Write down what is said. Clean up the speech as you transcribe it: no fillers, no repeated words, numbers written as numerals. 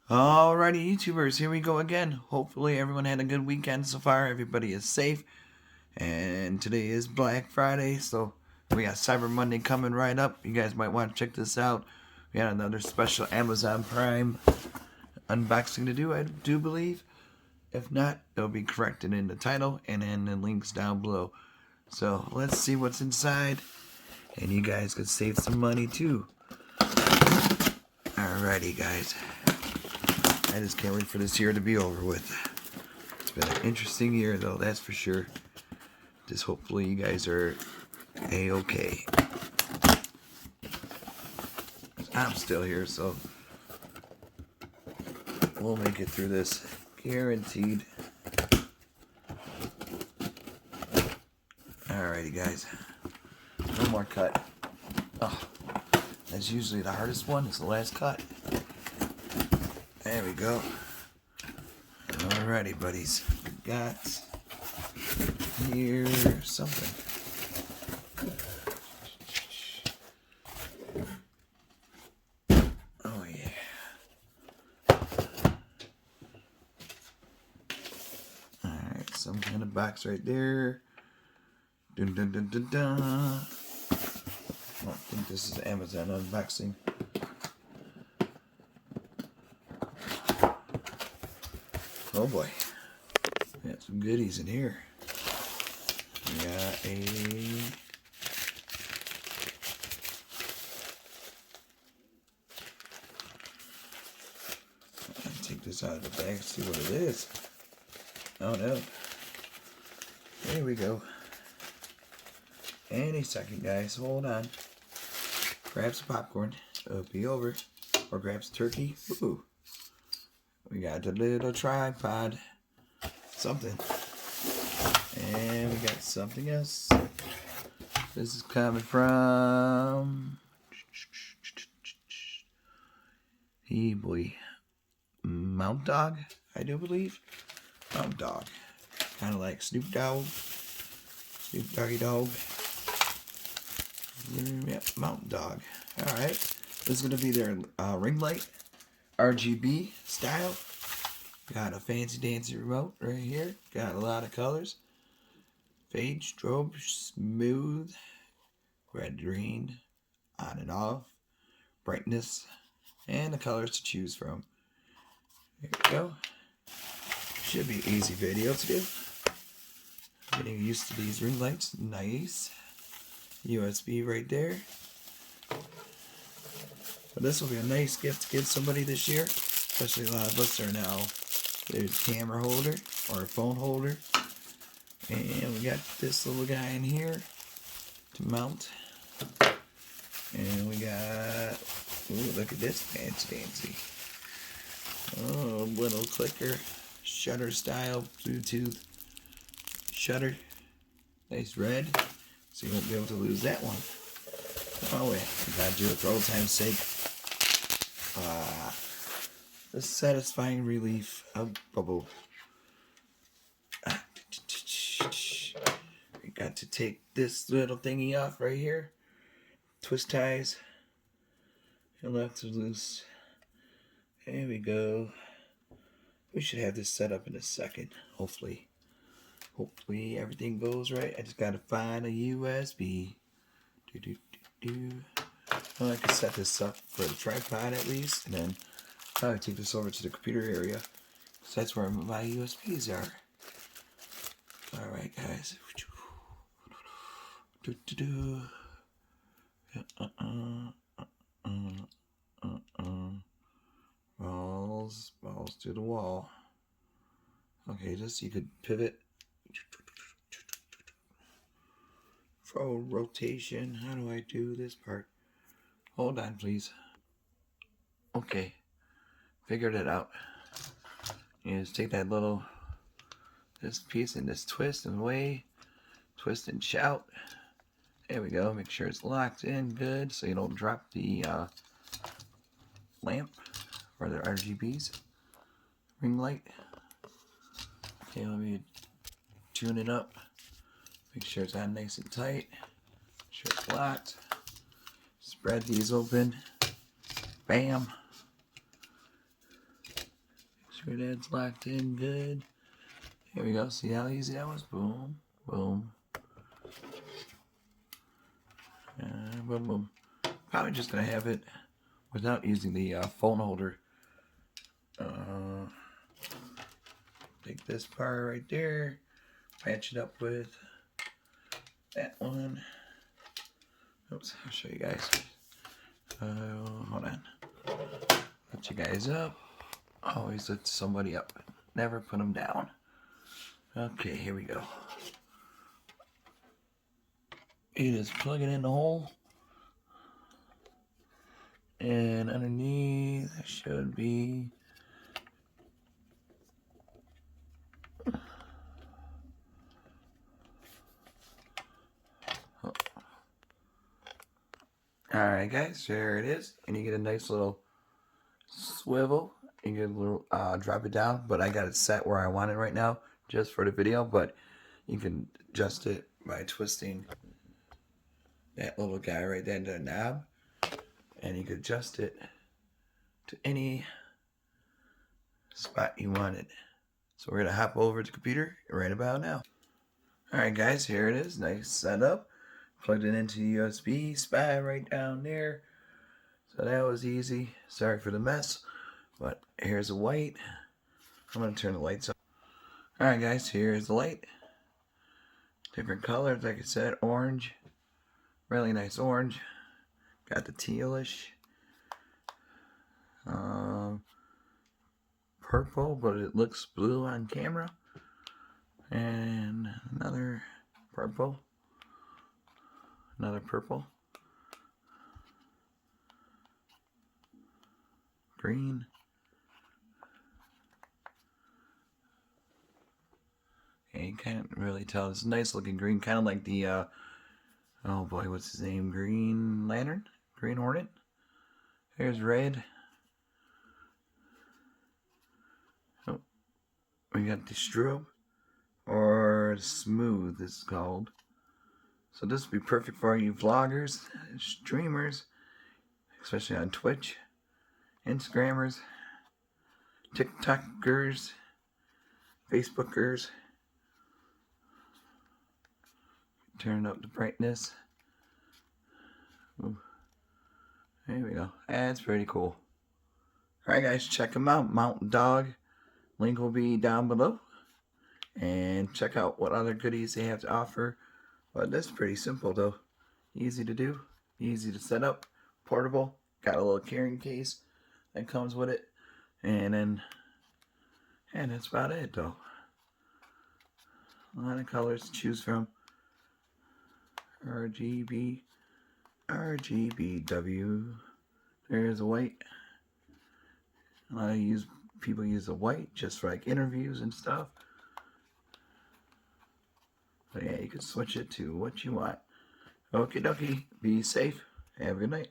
Alrighty, YouTubers, here we go again. Hopefully everyone had a good weekend so far. Everybody is safe. And today is Black Friday, so we got Cyber Monday coming right up. You guys might want to check this out. We got another special Amazon Prime unboxing to do, I do believe. If not, it'll be corrected in the title and in the links down below. So let's see what's inside. And you guys could save some money too. Alrighty, guys. I just can't wait for this year to be over with. It's been an interesting year, though, that's for sure. Just hopefully you guys are A-okay. I'm still here, so we'll make it through this. Guaranteed. Alrighty, guys. One more cut. Oh, that's usually the hardest one. It's the last cut. There we go. Alrighty, buddies. We got here something. Oh yeah. Alright, some kind of box right there. Dun dun dun dun dun. I don't think this is Amazon unboxing. Oh boy, we got some goodies in here. We got a take this out of the bag, see what it is. Oh no. There we go. Any second, guys, hold on. Grab some popcorn, it'll be over. Or grab some turkey. Ooh. We got the little tripod, something, and we got something else. This is coming from, hey boy, MountDog, I do believe. MountDog, kind of like Snoop Doggy Dog. Yep, MountDog. All right, this is gonna be their ring light. RGB style. Got a fancy dancy remote right here. Got a lot of colors. Fade, strobe, smooth, red, green, on and off, brightness, and the colors to choose from. There we go. Should be an easy video to do. Getting used to these ring lights. Nice. USB right there. But this will be a nice gift to give somebody this year, especially a lot of us are now. There's a camera holder or a phone holder, and we got this little guy in here to mount, and we got, ooh, look at this fancy. Oh, little clicker, shutter style, Bluetooth shutter, nice red, so you won't be able to lose that one. Oh wait, I gotta do it for old time's sake. The satisfying relief of bubble. We got to take this little thingy off right here. Twist ties. You'll have to loose. There we go. We should have this set up in a second. Hopefully everything goes right. I just gotta find a USB. Well, I can set this up for the tripod at least, and then probably take this over to the computer area, because that's where my USBs are. Alright, guys. Balls to the wall. Okay, just so you could pivot. For rotation, how do I do this part? Hold on, please. Okay, figured it out. You just take that little, this piece and just twist and away, twist and shout. There we go. Make sure it's locked in good so you don't drop the lamp or the RGBs. Ring light. Okay, let me tune it up. Make sure it's on nice and tight. Make sure it's locked. Spread these open. Bam. sure that's locked in good. Here we go. See how easy that was? Boom, boom. Boom, boom. Probably just going to have it without using the phone holder. Take this part right there, match it up with that one. Oops, I'll show you guys. Hold on. Lift you guys up. Always lift somebody up. Never put them down. Okay, here we go. You just plug it in the hole. And underneath should be Alright guys, there it is. And you get a nice little swivel. You get a little drop it down, but I got it set where I want it right now just for the video, but you can adjust it by twisting that little guy right there into the knob, and you can adjust it to any spot you want it. So we're gonna hop over to the computer right about now. Alright guys, here it is, nice setup. Plugged it into the USB spot right down there. So that was easy. Sorry for the mess, but here's the white. I'm gonna turn the lights on. Alright guys, here's the light. Different colors, like I said, orange. Really nice orange. Got the tealish. Purple, but it looks blue on camera. And another purple. Another purple. Green. Yeah, you can't really tell. It's a nice looking green, kind of like the, oh boy, what's his name? Green Lantern? Green Hornet? Here's red. Oh, we got the strobe, or smooth, this is called. So this would be perfect for you vloggers, streamers, especially on Twitch, Instagrammers, TikTokers, Facebookers. Turn up the brightness. Ooh. There we go. That's pretty cool. Alright guys, check them out. MountDog. Link will be down below. And check out what other goodies they have to offer. But that's pretty simple though. Easy to do. Easy to set up. Portable. Got a little carrying case that comes with it. And then, and that's about it though. A lot of colors to choose from. RGB, RGBW. There's a white. A lot of people use the white just for like interviews and stuff. But yeah, you can switch it to what you want. Okie dokie. Be safe. Have a good night.